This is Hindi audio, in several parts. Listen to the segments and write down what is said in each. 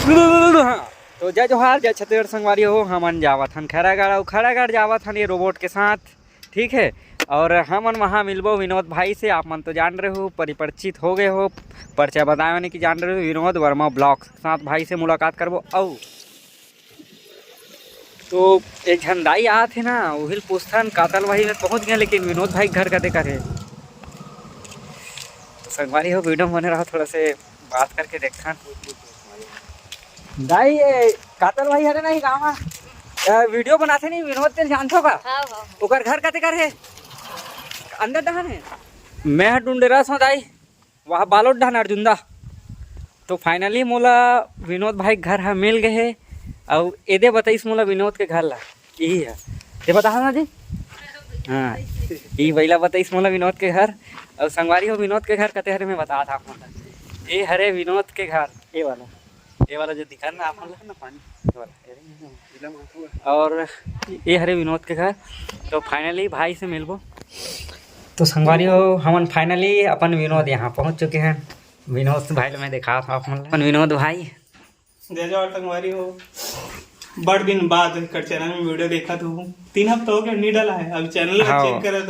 हाँ, तो जय जोहार जय छत्तीसगढ़ संगवारी हो। हमन जावत हन खैरागढ़ और खैरागढ़ जावत हन ये रोबोट के साथ, ठीक है। और हमन वहाँ मिलबो विनोद भाई से। आप मन तो जान रहे हो, परिचित हो गए हो, परिचय बताए मैंने कि जान रहे हो, विनोद वर्मा ब्लॉग साथ भाई से मुलाकात करबो। औ तो एक झंडाई आत है ना, वही पूछथन कातल भाई में पहुँच गए, लेकिन विनोद भाई घर कदे करे। तो संगवारी हो, वीडियो बने रहा, थोड़ा से बात करके देखथन। दाई ये कातल भाई हरे नहीं गाँव में वीडियो बनाते नहीं, विनोद तेल जानथो का? हाँ हाँ। ओकर घर कते कर है? अंदर डहन है। मैं ढूंढेरा सो दाई वहाँ बालोट डहन अर्जुंदा। तो फाइनली मोला विनोद भाई घर हा मिल गए है। और एदे बताइस मोला विनोद के घर ला यही है, ये बता ना जी। हाँ, ये वहीला बताइस मोला विनोद के घर। और संगवारी हो, विनोद के घर कते हरे में बता था आप। ये हरे विनोद के घर, ये वाला जो दिखा ना आप ना पानी वाला, और ये हरे विनोद के घर। तो फाइनली भाई से मिलबो। तो संगवारी हो, हमन फाइनली अपन विनोद यहाँ पहुँच चुके हैं। विनोद भाई मैं देखा था अपन विनोद भाई। जय जवाहर संगवारी हो, बड़ दिन बाद कर चैनल में वीडियो देखा तो 3 हफ्ता हो गया नहीं डाला है। अब चैनल चेक कर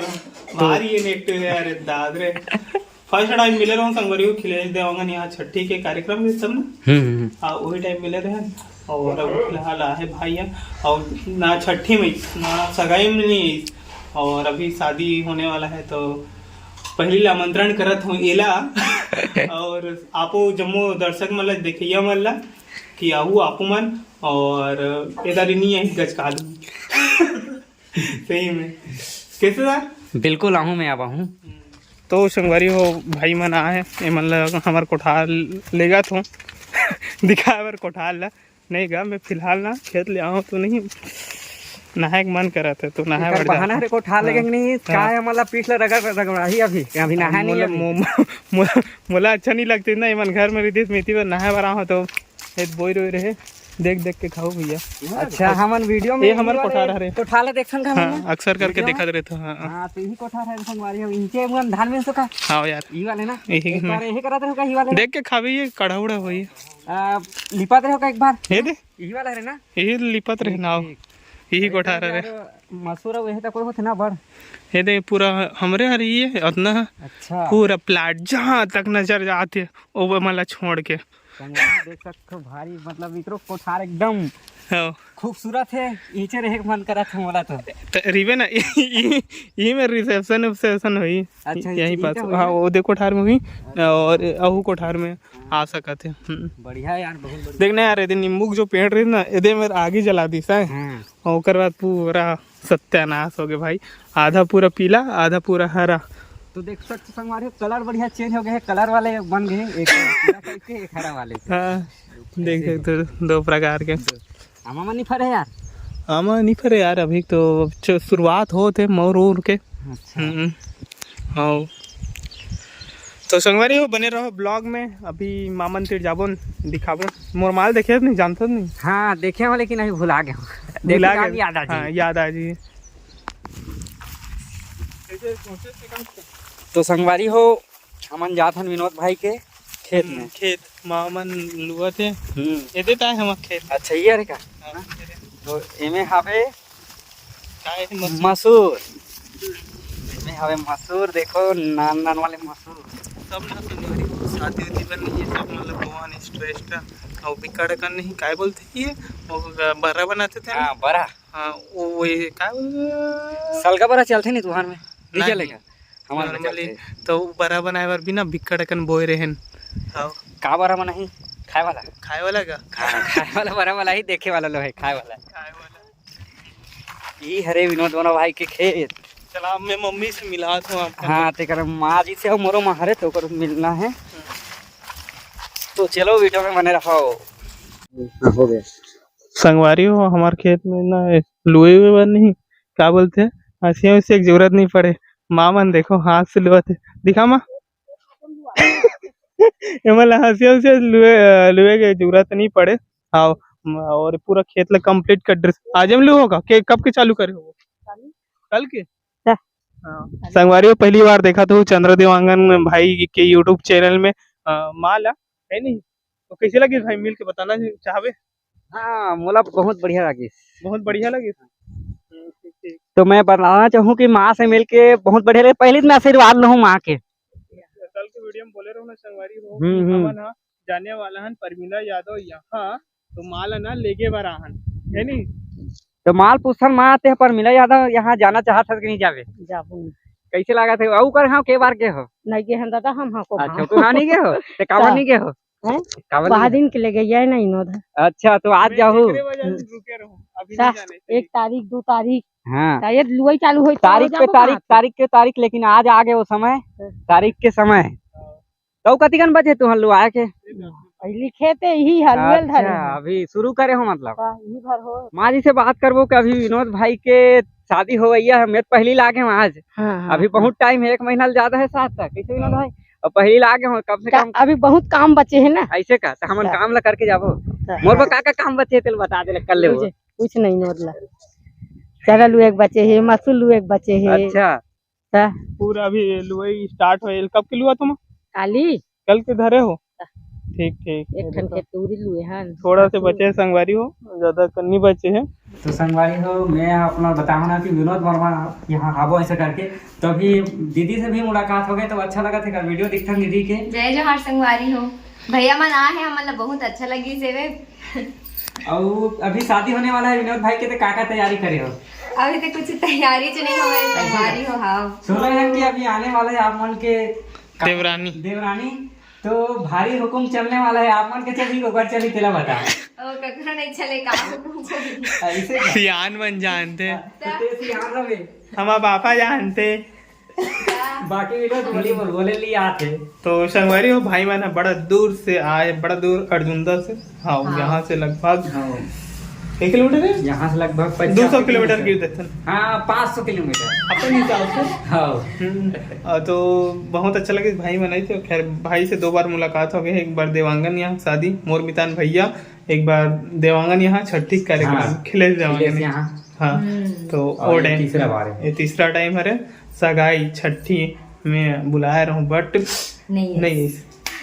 भारी ये नेगेटिव है। अरे दाद रे, फर्स्ट टाइम मिले रहो संगवारी को, खिलेज देवांगन यहाँ छठी के कार्यक्रम में सब ना। हाँ, वही टाइम मिले रहे। और अब फिलहाल आए भाई है, और ना छठी में ना सगाई में नहीं, और अभी शादी होने वाला है। तो पहली आमंत्रण करत हूँ एला और आपो जम्मो दर्शक मन देखिए मन ला कि आहू आपू मन, और इधर नहीं है गजकाल सही में कैसे था? बिल्कुल आहूँ मैं आवा हूँ। तो संगवारी हो, भाई मन आए ए मन ला हमार कोठार ले गा तो दिखा हमार कोठार ला नहीं गा। मैं फिलहाल ना खेत ले आऊँ तो नहीं नहाए मन करा था, तो नहाए बढ़ बहाना रे कोठार लेके नहीं काय मतलब पीठ ले रगड़ी अभी नहा नहीं। मोला अच्छा नहीं लगती ना, मन घर में रिदिस मेथी पर नहाए बर आऊँ तो बोई रोई रहे देख देख के खाओ भैया। अच्छा, हमन वीडियो में ये हमार कोठार हरे, कोठार ले देखन का हाँ, अक्सर करके देखा रहता। हां, तो यही कोठार है संगवारी हो। इनके मन धान में तो का हां यार, ई वाले ना यही एक बार यही करत रहो का, ई वाले देख के खाबी। ये कढ़ौड़ा होई लिपात रहो का एक बार, हे दे ई वाला है ना, यही लिपत रहे नाव, यही कोठार हरे मसूर वही तक कोई होते ना बड़। हे दे पूरा हमरे हरी ये उतना। अच्छा, पूरा प्लाट जहाँ तक नजर जाते वो मला छोड़ के देख सकते हो भारी, मतलब इकरो कोठार एकदम खूबसूरत है। नीचे रहे मन करा था मोला तो रिवे ना ये में रिसेप्शन हुई। अच्छा, यही पास हाँ, वो देखो कोठार में हुई और अहू कोठार में आ सकते हैं। बढ़िया यार, बहुत बढ़िया। देखना यार, यदि नींबू जो पेड़ रही ना यदि मेरे आगे जला दी सा, और उसके बाद पूरा सत्यानाश हो गया भाई। आधा पूरा पीला आधा पूरा हरा। तो देख सकते संगवारी, कलर बढ़िया चेंज हो गए, कलर वाले बन गए, एक पीला टाइप के एक हरा वाले। हाँ, देख सकते 2 प्रकार के। आमा नहीं फरे यार, आमा नहीं फरे यार, अभी तो शुरुआत होते मोर उर के। अच्छा, हाँ। तो संगवारी हो, बने रहो ब्लॉग में। अभी मामन तीर जाबो दिखाबो, मोर माल देखे नहीं जानते नहीं। हाँ देखे हो, लेकिन अभी भुला गए भुला गए। हाँ, याद आ जी। तो संगवारी हो, हमन जात हन विनोद भाई के खेत में। खेत मामन लुआ थे ये देता है हम खेत। अच्छा, ये रे का तो एमे हावे मसूर, एमे हावे मसूर। देखो नान नान वाले मसूर सब ना संगवारी हो, शादी उदी बन ये सब मतलब गोवन स्ट्रेस और बिकड़ कर नहीं काय बोलते ये, और बरा बनाते थे। हां, बरा। हाँ, वो ये काय बोलते सलगा बरा चलते नहीं तुहार में नहीं चलेगा हमारे में चलते। तो बरा बनाए बार बिना बिकड़ कन बोए रहन। हां, का बरा में नहीं खाए वाला का खाए वाला बरा वाला ही देखे वाला लो है, खाए वाला ई हरे विनोद बनो भाई के खेत। चला मैं मम्मी से मिला था आपको। हाँ, तेकर माँ जी से हो, मोरो माहरे तो कर मिलना है। तो चलो वीडियो में बने रहो। हो गया संगवारी हो, हमारे खेत में ना लुए हुए बन नहीं क्या बोलते हैं, हंसिया वैसी एक जरूरत नहीं पड़े। माँ मन देखो हाथ से लुआते, दिखा माँ हंसिया वैसे लुए के जरूरत नहीं पड़े। हाँ, और पूरा खेत ला कंप्लीट कर ड्रेस आज हम लू होगा के कब के चालू करे हो? कल के। हाँ, संगवारी हो, पहली बार देखा तो चंद्र देवांगन भाई के यूट्यूब चैनल में माला है नहीं, तो कैसे लगी भाई मिल के बताना चाहबे? हाँ मोला बहुत बढ़िया लगी। बहुत बढ़िया लगी। तो मैं बताना चाहूँ कि माँ से मिलके बहुत बढ़िया लगे। पहले मैं आशीर्वाद लूँ माँ के। कल के वीडियो में बोले रहो ना संगवारी हो हमन हा जाने वाला हन परमिला यादव यहाँ तो माल ना लेके बराहन है नी। तो माल पूछन माँ आते परमिला यादव यहाँ जाना चाहत है कि नहीं जावे? जाबू कैसे लगा थे? औ कर हाँ के बार के हो? नहीं के हम दादा हम हाँ को अच्छा तू हाँ नहीं के हो? ते कावर नहीं के हो? हैं कावर वहाँ नहीं दिन के ले गई है नहीं नोद अच्छा तो आज जाहू। रुके रहो अभी नहीं जाने 1 तारीख 2 तारीख हाँ शायद लुआई चालू हुई तारीख के तारीख लेकिन आज आ गए वो समय तारीख के समय। तो कतिकन बजे तू हल्लू आए के? पहली खेते ही हलवेल धरे अच्छा अभी शुरू करे हो मतलब। ही भर हो माँ जी से बात करबो कि अभी विनोद भाई के शादी हो गई है। मैं पहली लागे हूँ आज। हाँ, अभी बहुत टाइम है 1 महीना ज्यादा है साथ तक कैसे विनोद भाई और पहली लागे हो कम से कम अभी बहुत काम बचे है ना ऐसे का तो हमन काम ला करके जाबो। मोर पर का काम बचे तेल बता दे कर ले कुछ नहीं नोदला चरल एक बचे है मसूल एक बचे है। अच्छा पूरा अभी लुआई स्टार्ट होएल कब के लुआ तुम? काली कल के धरे हो? ठीक एक ठन के तूरी लुए हन थोड़ा से बचे संगवारी हो ज्यादा कन्नी बचे हैं। तो संगवारी हो मैं अपना बताऊँ ना कि विनोद वर्मा यहाँ आबो ऐसे करके तो अभी दीदी से भी मुलाकात हो गई तो अच्छा लगा था वीडियो दिखता दीदी के। जय जोहार संगवारी हो भैया मन आ है मतलब बहुत अच्छा लगी सेवे। और अभी शादी होने वाला है विनोद भाई के तो का तैयारी करे हो? अभी तो कुछ तैयारी तो नहीं हो संगवारी हो। हाँ सुन रहे हैं कि अभी आने वाले है आप मन के देवरानी तो भारी हुकुम चलने वाला है। आप मन के चली गोबर चली तेला बता ओ ककरो नहीं चले का हुकुम चली ऐसे सियान मन जानते रहे हमारा पापा जानते बाकी वीडियो बोले लिए आते। तो संगवारी हो भाई मैंने बड़ा दूर से आए बड़ा दूर अर्जुंदा से। हाँ यहाँ से लगभग 1 किलोमीटर है यहाँ से लगभग 200 किलोमीटर की देते। हाँ 500 किलोमीटर अपने हिसाब से। हाँ तो बहुत अच्छा लगे भाई बनाई थे। खैर भाई से 2 बार मुलाकात हो गई। एक बार देवांगन यहाँ शादी मोर मितान भैया एक बार देवांगन यहाँ छठी कार्यक्रम हाँ, खिले देवांगन यहाँ। हाँ तो और ये तीसरा टाइम है सगाई छठी में बुलाया रहूं बट नहीं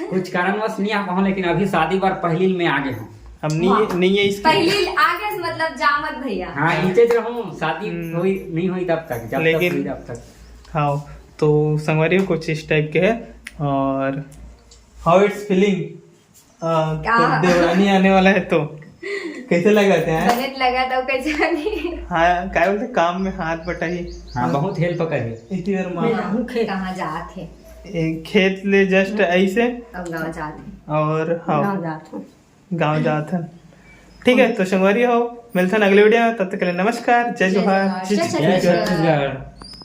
कुछ कारणवश नहीं आ पाऊँ लेकिन अभी शादी बार पहली में आगे हूँ। अब नहीं है इसकी पहली आगे मतलब जामत भैया। हाँ नीचे रहूँ शादी हुई नहीं हुई तब तक जब लेकिन तक तब तक। हाँ तो संगवारी कुछ इस टाइप के है। और हाउ इट्स फीलिंग देवरानी आने वाला है तो कैसे लगाते हैं? गणित लगा तो कैसे नहीं। हाँ क्या बोलते काम में हाथ बटाई। हाँ बहुत हेल्प करी इतनी देर माँ कहाँ जाते खेत ले जस्ट ऐसे अब गाँव जाते और हाँ गाँव जाते हैं। ठीक है तो संगवारी हो मिलते हैं अगले वीडियो में तब तक के लिए नमस्कार जय जोहार। जय छत्तीसगढ़।